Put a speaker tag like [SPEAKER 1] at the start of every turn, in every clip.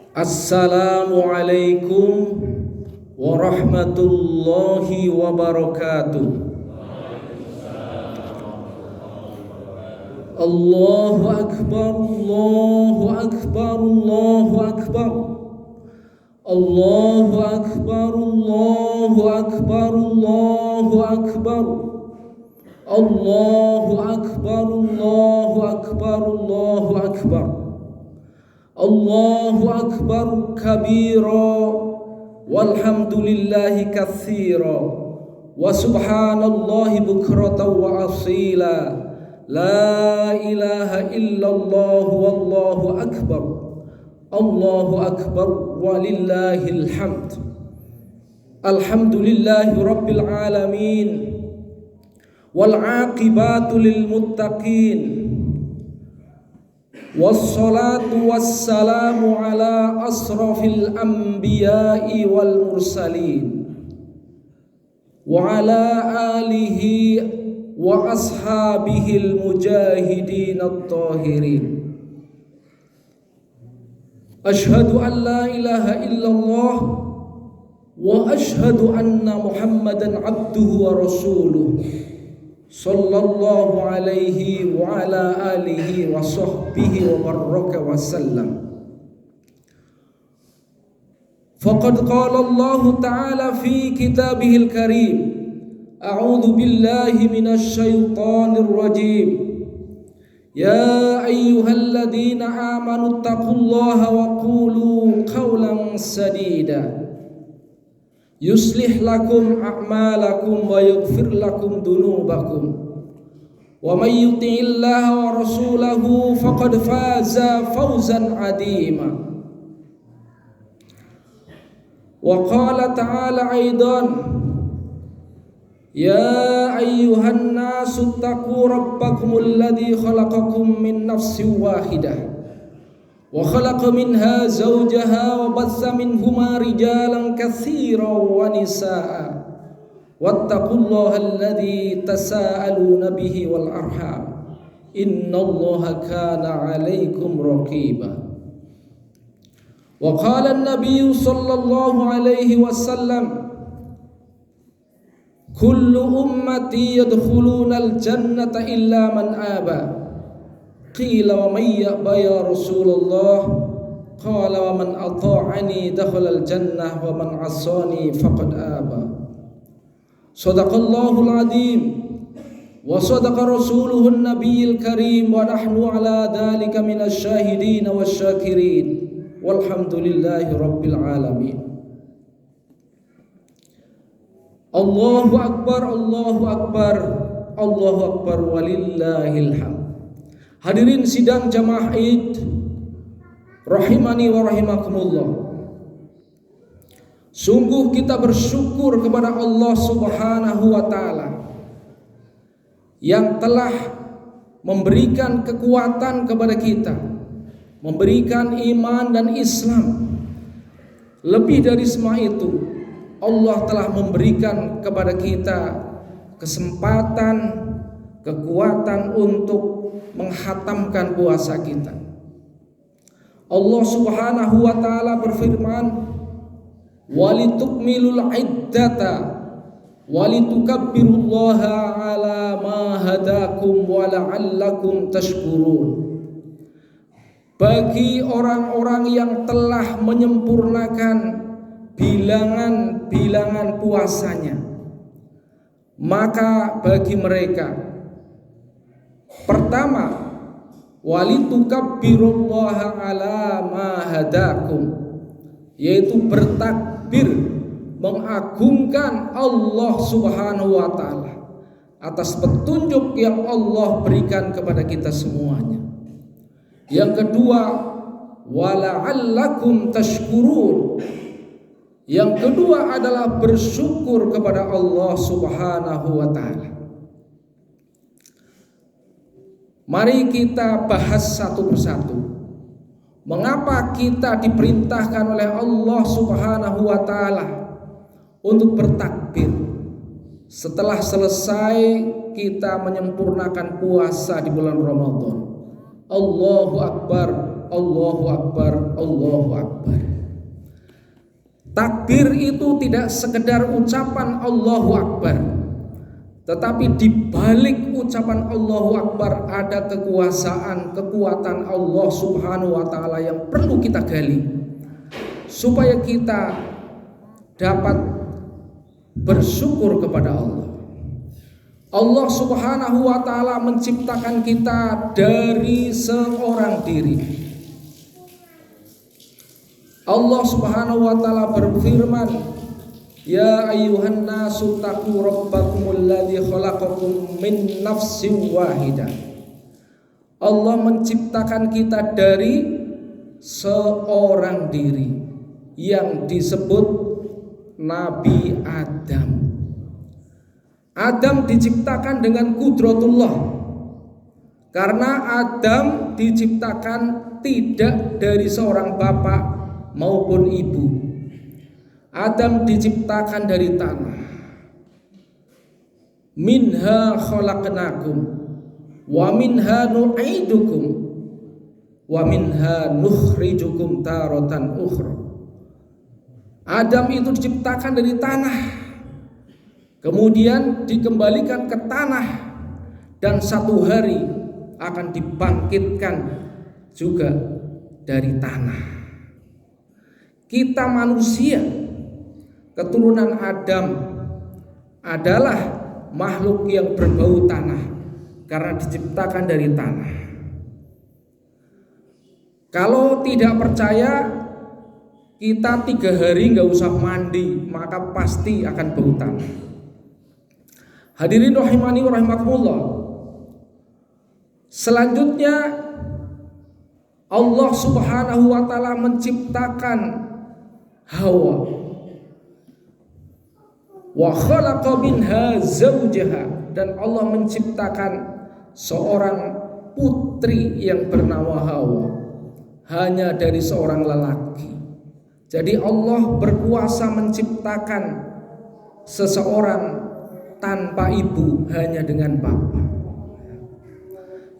[SPEAKER 1] Assalamualaikum warahmatullahi wabarakatuh. Allahu akbar, Allahu akbar, Allahu akbar. Allahu akbar, Allahu akbar, Allahu akbar. Allahu akbar, Allahu akbar, Allahu akbar. Allahu akbar kabira walhamdulillahi katsira wa subhanallahi bukratan wa asila. La ilaha illallah wallahu akbar. Allahu akbar walillahil hamd. Alhamdulillahi rabbil alamin wal aqibatu lil muttaqin. Wassalatu wassalamu ala asrafil anbiya'i wal mursalin wa ala alihi wa ashabihil mujahidin at-tahirin. Ashhadu an la ilaha illallah wa ashhadu anna Muhammadan abduhu wa rasuluh sallallahu alaihi wa ala alihi wa sahbihi wa baraka wa sallam. Faqad qala Allah ta'ala fi kitabihil karim, a'udzu billahi minasy syaithanir rajim. Ya ayyuhalladzina amanu taqullaha wa qulu qawlan sadida yuslih lakum a'malakum wa yaghfir lakum dunubakum wa may yuti'illaha wa rasulahu faqad faza fawzan 'azima. Wa qala ta'ala aidan, ya ayyuhan nasu taqu rabbakumul ladzi khalaqakum min nafsin wahidah wa khalaqa minha zawjaha wa bassa minhuma rijalan katsiran wa nisaa wattaqullaha alladzi tasaaluna bihi wal arham innallaha kana 'alaikum raqiba. Wa qala an-nabiy sallallahu alaihi wasallam, kullu ummati yadkhuluna al-jannata illa man aba. Qila wa man ya'ba ya Rasulullah? Qala wa man ata'ani dakhala al-jannah wa man 'asani faqad aba. Shadaqallahul 'azim wa shadaqa rasuluhun nabiyil karim wa nahnu 'ala dzalika minasy syahidin wasyakirin walhamdulillahi rabbil alamin. Allahu akbar, Allahu akbar, Allahu akbar walillahil hamd. Hadirin sidang jamaah Id rahimani wa rahimakumullah. Sungguh kita bersyukur kepada Allah Subhanahu wa taala yang telah memberikan kekuatan kepada kita, memberikan iman dan Islam. Lebih dari semua itu, Allah telah memberikan kepada kita kesempatan, kekuatan untuk menghatamkan puasa kita. Allah Subhanahu wa taala berfirman, walitukmilul iddata walitukabbirullaha ala ma hadakum wa la'allakum tashkurun. Bagi orang-orang yang telah menyempurnakan bilangan-bilangan puasanya, maka bagi mereka pertama, walitukabbirullaha ala ma hadakum, yaitu bertakbir mengagungkan Allah Subhanahu wa taala atas petunjuk yang Allah berikan kepada kita semuanya. Yang kedua, wala'allakum tashkurun. Yang kedua adalah bersyukur kepada Allah Subhanahu wa taala. Mari kita bahas satu persatu. Mengapa kita diperintahkan oleh Allah Subhanahu wa taala untuk bertakbir setelah selesai kita menyempurnakan puasa di bulan Ramadan? Allahu Akbar, Allahu Akbar, Allahu Akbar. Takbir itu tidak sekedar ucapan Allahu Akbar, tetapi di balik ucapan Allahu Akbar ada kekuatan Allah Subhanahu wa taala yang perlu kita gali supaya kita dapat bersyukur kepada Allah. Allah Subhanahu wa taala menciptakan kita dari seorang diri. Allah Subhanahu wa taala berfirman, "Ya ayyuhan nasu taqu rabbakumul ladzi khalaqakum min nafsin wahidah." Allah menciptakan kita dari seorang diri yang disebut Nabi Adam. Adam diciptakan dengan qudratullah. Karena Adam diciptakan tidak dari seorang bapak maupun ibu. Adam diciptakan dari tanah. Minha khalaqnakum wa minha nu'idukum wa minha nukhrijukum taratan ukhra. Adam itu diciptakan dari tanah, kemudian dikembalikan ke tanah, dan satu hari akan dibangkitkan juga dari tanah. Kita manusia keturunan Adam adalah makhluk yang berbau tanah karena diciptakan dari tanah. Kalau tidak percaya, kita 3 hari nggak usah mandi, maka pasti akan bau tanah. Hadirin rahimani wa rahimakumullah. Selanjutnya Allah Subhanahu wa taala menciptakan Hawa, wa khalaqa minha zawjaha, dan Allah menciptakan seorang putri yang bernama Hawa hanya dari seorang lelaki. Jadi Allah berkuasa menciptakan seseorang tanpa ibu, hanya dengan bapa.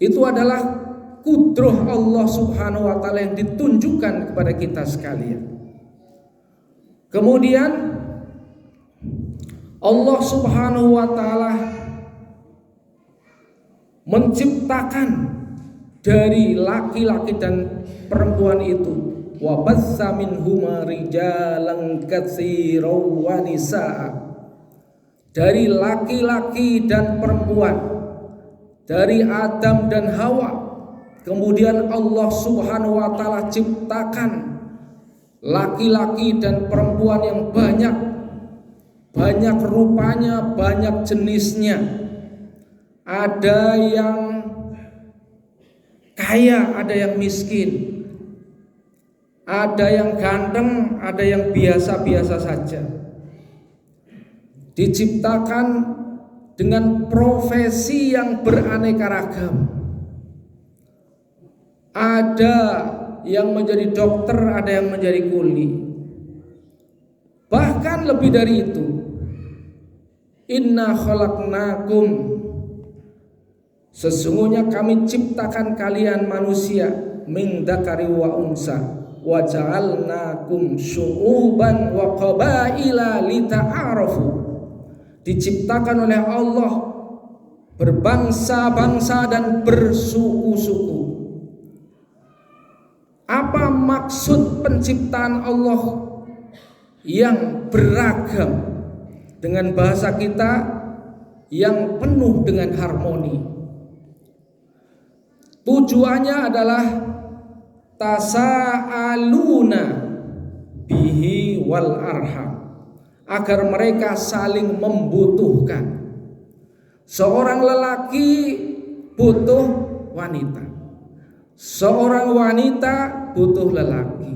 [SPEAKER 1] Itu adalah kudrah Allah Subhanahu wa taala yang ditunjukkan kepada kita sekalian. Kemudian Allah Subhanahu wa taala menciptakan dari laki-laki dan perempuan itu, wa bassa minhuma rijalan katsiran wa nisaa, dari laki-laki dan perempuan, dari Adam dan Hawa. Kemudian Allah Subhanahu wa taala ciptakan laki-laki dan perempuan yang banyak rupanya, banyak jenisnya. Ada yang kaya, ada yang miskin, ada yang ganteng, ada yang biasa-biasa saja. Diciptakan dengan profesi yang beraneka ragam. Ada yang menjadi dokter, ada yang menjadi kuli. Bahkan lebih dari itu, inna khalaqnakum, sesungguhnya kami ciptakan kalian manusia, min dzakari wa unsa, wa ja'alnakum syu'uban wa qabaila lita'arafu. Diciptakan oleh Allah berbangsa-bangsa dan bersuku-suku. Apa maksud penciptaan Allah yang beragam dengan bahasa kita yang penuh dengan harmoni? Tujuannya adalah tasa'aluna bihi wal arham, agar mereka saling membutuhkan. Seorang lelaki butuh wanita, seorang wanita butuh lelaki,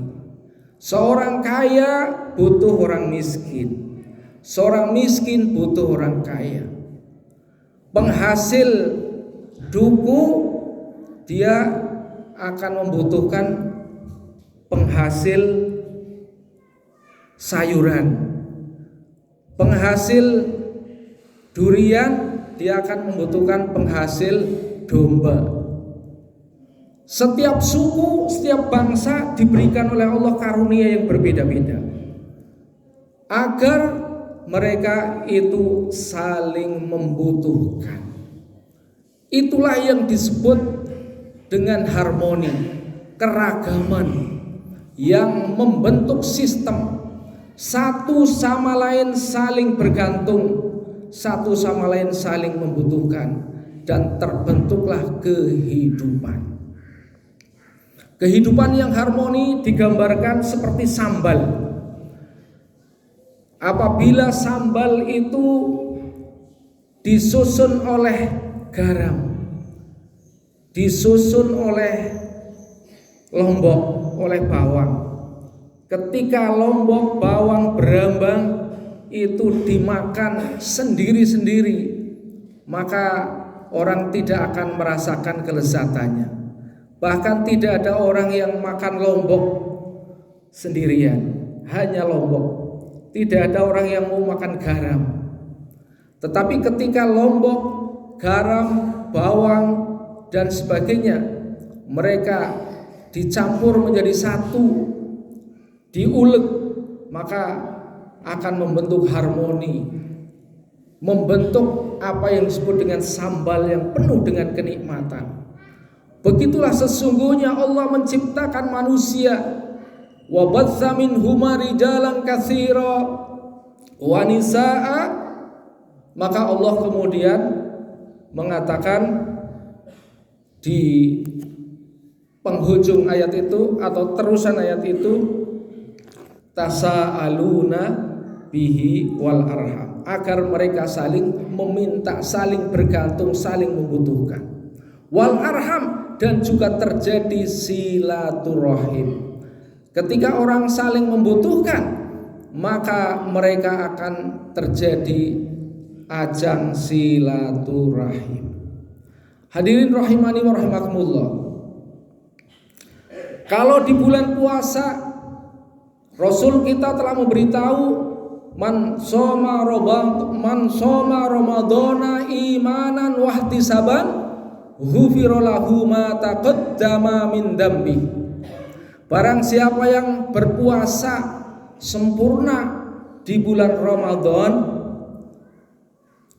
[SPEAKER 1] seorang kaya butuh orang miskin, seorang miskin butuh orang kaya. Penghasil duku dia akan membutuhkan penghasil sayuran. Penghasil durian dia akan membutuhkan penghasil domba. Setiap suku, setiap bangsa diberikan oleh Allah karunia yang berbeda-beda, agar mereka itu saling membutuhkan. Itulah yang disebut dengan harmoni, keragaman yang membentuk sistem satu sama lain saling bergantung, satu sama lain saling membutuhkan, dan terbentuklah kehidupan. Kehidupan yang harmoni digambarkan seperti sambal. Apabila sambal itu disusun oleh garam, disusun oleh lombok, oleh bawang. Ketika lombok, bawang, berambang itu dimakan sendiri-sendiri, maka orang tidak akan merasakan kelezatannya. Bahkan tidak ada orang yang makan lombok sendirian, hanya lombok. Tidak ada orang yang mau makan garam. Tetapi ketika lombok, garam, bawang, dan sebagainya, mereka dicampur menjadi satu, diulek, maka akan membentuk harmoni, membentuk apa yang disebut dengan sambal yang penuh dengan kenikmatan. Begitulah sesungguhnya Allah menciptakan manusia. Wa batsa minhuma rijalan katsira wa nisaa. Maka Allah kemudian mengatakan di penghujung ayat itu atau terusan ayat itu, tasaaluna bihi wal arham, agar mereka saling meminta, saling bergantung, saling membutuhkan. Wal arham, dan juga terjadi silaturahim. Ketika orang saling membutuhkan, maka mereka akan terjadi ajang silaturahim. Hadirin rahimani wa rahimakumullah. Kalau di bulan puasa, Rasul kita telah memberitahu, man soma ramadhana imanan wahtisaban ghufira lahu ma taqaddama min dambi. Barang siapa yang berpuasa sempurna di bulan Ramadan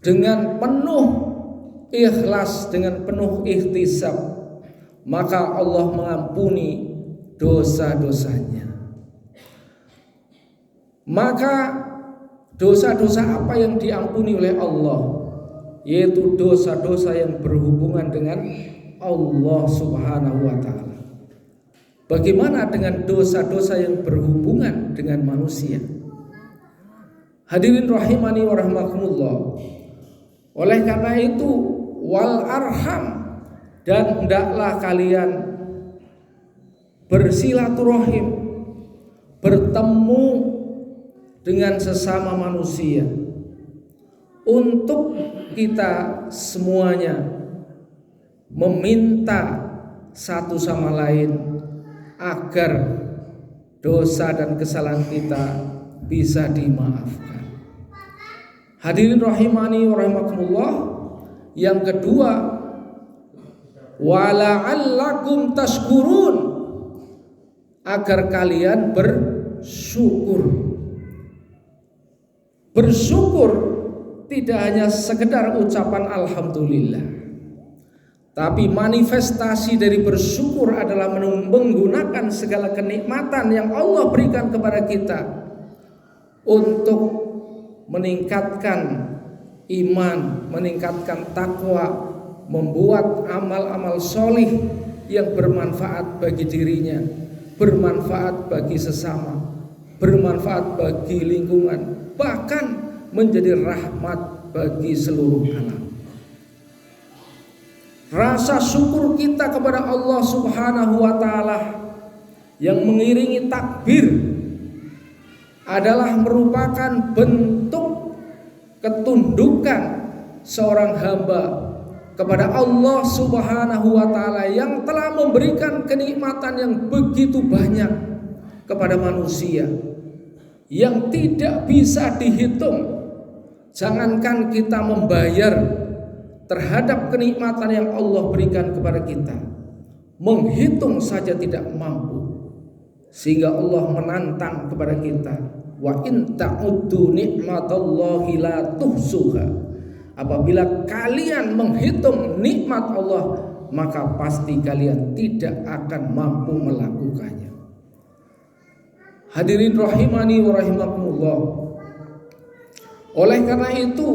[SPEAKER 1] dengan penuh ikhlas, dengan penuh ihtisab, maka Allah mengampuni dosa-dosanya. Maka dosa-dosa apa yang diampuni oleh Allah? Yaitu dosa-dosa yang berhubungan dengan Allah Subhanahu wa ta'ala. Bagaimana dengan dosa-dosa yang berhubungan dengan manusia? Hadirin rahimani wa rahimakumullah. Oleh karena itu, wal arham, dan hendaklah kalian bersilaturahim, bertemu dengan sesama manusia, untuk kita semuanya meminta satu sama lain agar dosa dan kesalahan kita bisa dimaafkan. Hadirin rahimani wa rahimakumullah. Yang kedua, wala'allakum tashkurun, agar kalian bersyukur. Bersyukur tidak hanya sekedar ucapan alhamdulillah, tapi manifestasi dari bersyukur adalah menggunakan segala kenikmatan yang Allah berikan kepada kita untuk meningkatkan iman, meningkatkan takwa, membuat amal-amal solih yang bermanfaat bagi dirinya, bermanfaat bagi sesama, bermanfaat bagi lingkungan, bahkan menjadi rahmat bagi seluruh alam. Rasa syukur kita kepada Allah Subhanahu wa ta'ala yang mengiringi takbir adalah merupakan bentuk ketundukan seorang hamba kepada Allah Subhanahu wa ta'ala yang telah memberikan kenikmatan yang begitu banyak kepada manusia yang tidak bisa dihitung. Jangankan kita membayar terhadap kenikmatan yang Allah berikan kepada kita, menghitung saja tidak mampu. Sehingga Allah menantang kepada kita, wa in ta'uddu nikmatallahi la tuhsuha. Apabila kalian menghitung nikmat Allah, maka pasti kalian tidak akan mampu melakukannya. Hadirin rahimani wa rahimakumullah. Oleh karena itu,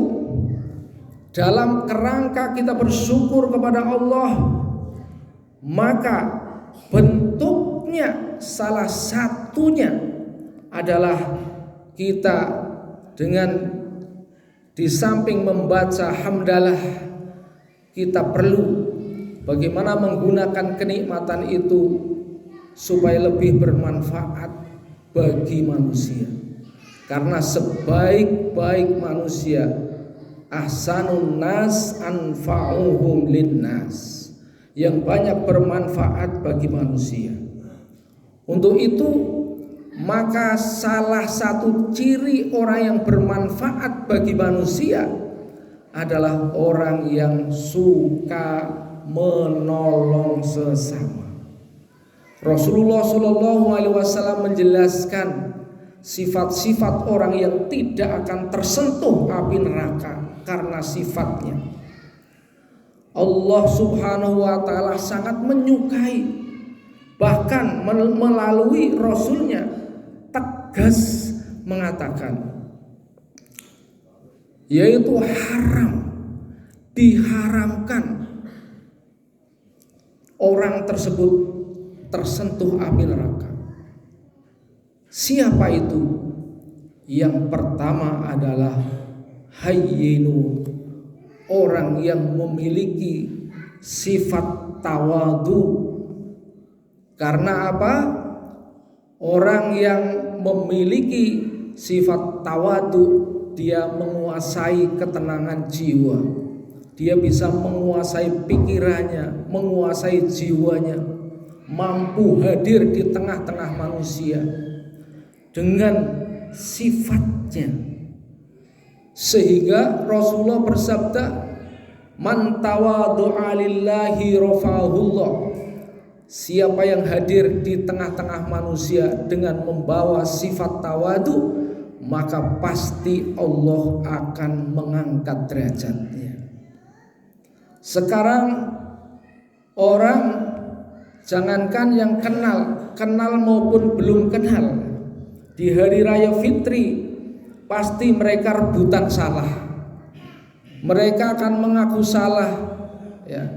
[SPEAKER 1] dalam kerangka kita bersyukur kepada Allah, maka bentuknya salah satunya adalah kita dengan di samping membaca hamdalah, kita perlu bagaimana menggunakan kenikmatan itu supaya lebih bermanfaat bagi manusia. Karena sebaik-baik manusia, ahsanun nas anfa'uhum linnas, yang banyak bermanfaat bagi manusia. Untuk itu, maka salah satu ciri orang yang bermanfaat bagi manusia adalah orang yang suka menolong sesama. Rasulullah SAW menjelaskan sifat-sifat orang yang tidak akan tersentuh api neraka karena sifatnya. Allah Subhanahu wa ta'ala sangat menyukai, bahkan melalui Rasulnya tegas mengatakan, yaitu haram, diharamkan orang tersebut tersentuh api neraka. Siapa itu? Yang pertama adalah hayyinu, orang yang memiliki sifat tawadu. Karena apa? Orang yang memiliki sifat tawadu, dia menguasai ketenangan jiwa. Dia bisa menguasai pikirannya, menguasai jiwanya, mampu hadir di tengah-tengah manusia dengan sifatnya. Sehingga Rasulullah bersabda, man tawadu'a lillahi rafa'ahullah. Siapa yang hadir di tengah-tengah manusia dengan membawa sifat tawadu, maka pasti Allah akan mengangkat derajatnya. Sekarang orang, jangankan yang kenal maupun belum kenal, di hari raya Fitri pasti mereka rebutan salah. Mereka akan mengaku salah, ya,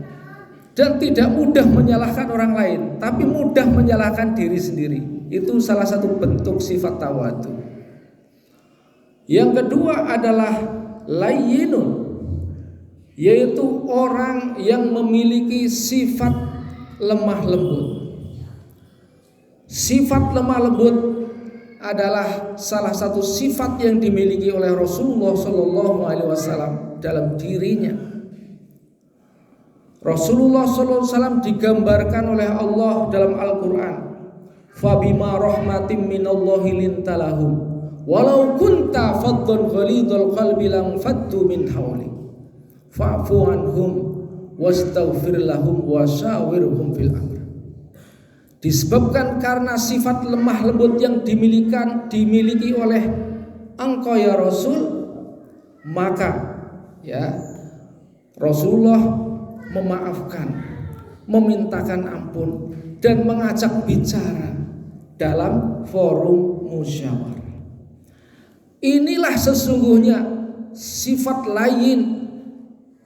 [SPEAKER 1] dan tidak mudah menyalahkan orang lain, tapi mudah menyalahkan diri sendiri. Itu salah satu bentuk sifat tawadu. Yang kedua adalah layyinun, yaitu orang yang memiliki sifat lemah lembut. Sifat lemah lembut adalah salah satu sifat yang dimiliki oleh Rasulullah SAW dalam dirinya. Rasulullah SAW digambarkan oleh Allah dalam Al-Quran, fabima rahmatim minallahi lintalahum walau kunta faddan ghalidhal qalbi lam faddu min hawli fa'fu anhum wastaghfir lahum wasyawirhum fil amr. Disebabkan karena sifat lemah lembut yang dimiliki oleh engkau ya Rasul, maka ya Rasulullah memaafkan, memintakan ampun, dan mengajak bicara dalam forum musyawarah. Inilah sesungguhnya sifat lain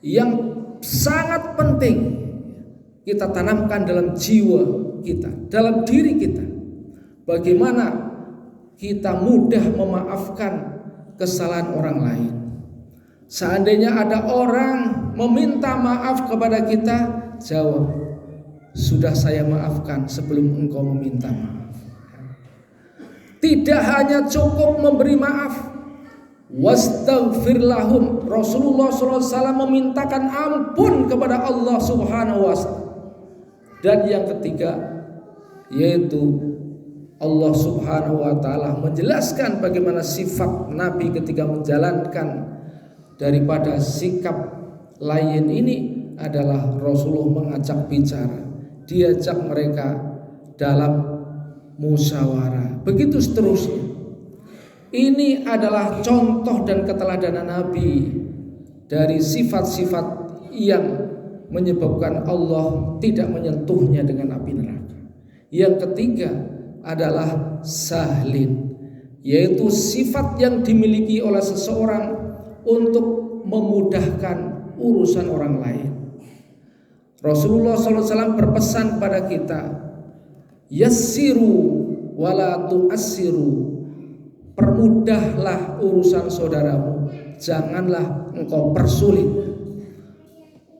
[SPEAKER 1] yang sangat penting kita tanamkan dalam jiwa kita, dalam diri kita. Bagaimana kita mudah memaafkan kesalahan orang lain. Seandainya ada orang meminta maaf kepada kita, jawab, sudah saya maafkan sebelum engkau meminta maaf. Tidak hanya cukup memberi maaf, wastaghfir lahum. Rasulullah SAW memintakan ampun kepada Allah Subhanahu wa Ta'ala. Dan yang ketiga, yaitu Allah Subhanahu wa Ta'ala menjelaskan bagaimana sifat Nabi ketika menjalankan daripada sikap lain ini adalah Rasulullah mengajak bicara. diajak mereka dalam musyawarah. Begitu seterusnya. Ini adalah contoh dan keteladanan Nabi dari sifat-sifat yang menyebabkan Allah tidak menyentuhnya dengan api neraka. Yang ketiga adalah sahlin, yaitu sifat yang dimiliki oleh seseorang untuk memudahkan urusan orang lain. Rasulullah SAW berpesan kepada kita, yassiru wala tu'assiru, permudahlah urusan saudaramu, janganlah engkau persulit.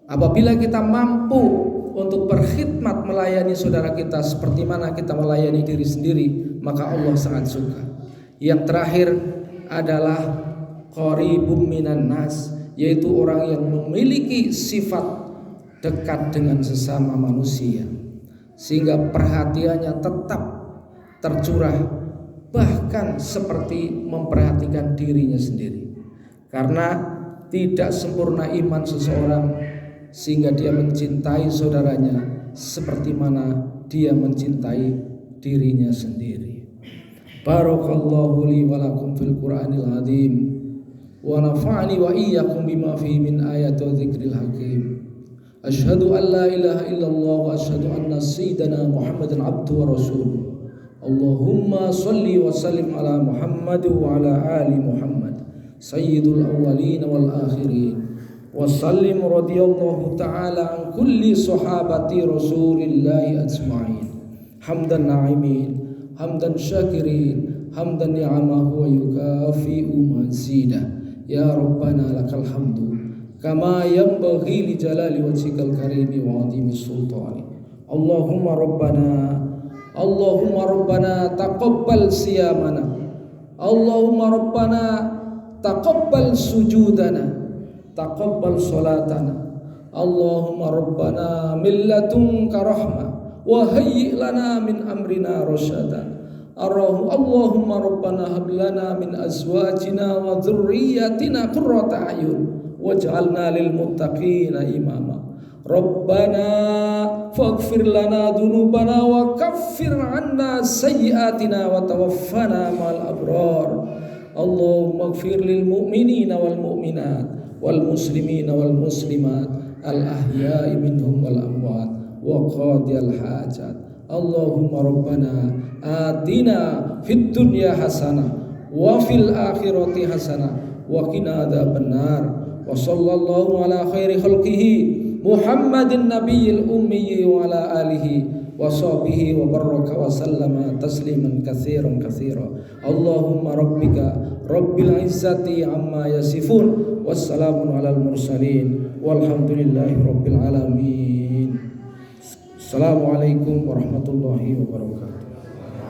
[SPEAKER 1] Apabila kita mampu untuk berkhidmat melayani saudara kita seperti mana kita melayani diri sendiri, maka Allah sangat suka. Yang terakhir adalah qaribum minan nas, yaitu orang yang memiliki sifat dekat dengan sesama manusia, sehingga perhatiannya tetap tercurah, bahkan seperti memperhatikan dirinya sendiri. Karena tidak sempurna iman seseorang sehingga dia mencintai saudaranya seperti mana dia mencintai dirinya sendiri. Barakallahu li wa lakum fil Qur'anil azim wa nafa'ani wa iyyakum bima fihi min ayati wa dzikril hakim. Asyhadu an la ilaha illallah wa asyhadu anna sayyidana Muhammadan abduhu wa rasuluh. Allahumma salli wa sallim ala Muhammad wa ala ali Muhammad sayyidul awwalin wal akhirin. Wa sallim radhiyallahu ta'ala an kulli sahabati Rasulillahi ajma'in. Hamdan na'imin, hamdan syakirin, hamdan ni'amahu wa yukafi'u mazidah. Ya Rabbana lakal hamdu kama yanbaghi li jalali wajhikal karimi wa 'azimi sultani. Allahumma Rabbana taqabbal siyamana. Allahumma Rabbana taqabbal sujudana. Taqabbal salatana. Allahumma Rabbana min ladunka rahmah wa hayyi' lana min amrina rasyadan. Allahumma Rabbana hab lana min azwajina wa dhurriyyatina qurrata a'yun waj'alna lil muttaqina imama. Rabbana faghfir lana dhunubana wa kaffir 'anna sayyi'atina wa tawaffana ma'al abrar. Allahumma ighfir lil mu'minina wal mu'minat wal muslimina wal muslimat al ahya'i minhum wal amwat wa qadiyal hajat. Allahumma Rabbana atina fid dunya hasanah wa fil akhirati hasanah wa qina adzabannar. Wa sallallahu ala khairi khalqihi Muhammadin nabiyil ummi wa ala alihi wa sahbihi wa baraka wa sallama tasliman katsiran katsira. Allahumma rabbika rabbil izzati amma yasifun wassalamun alal mursalin walhamdulillahi rabbil alamin. Assalamualaikum warahmatullahi wabarakatuh.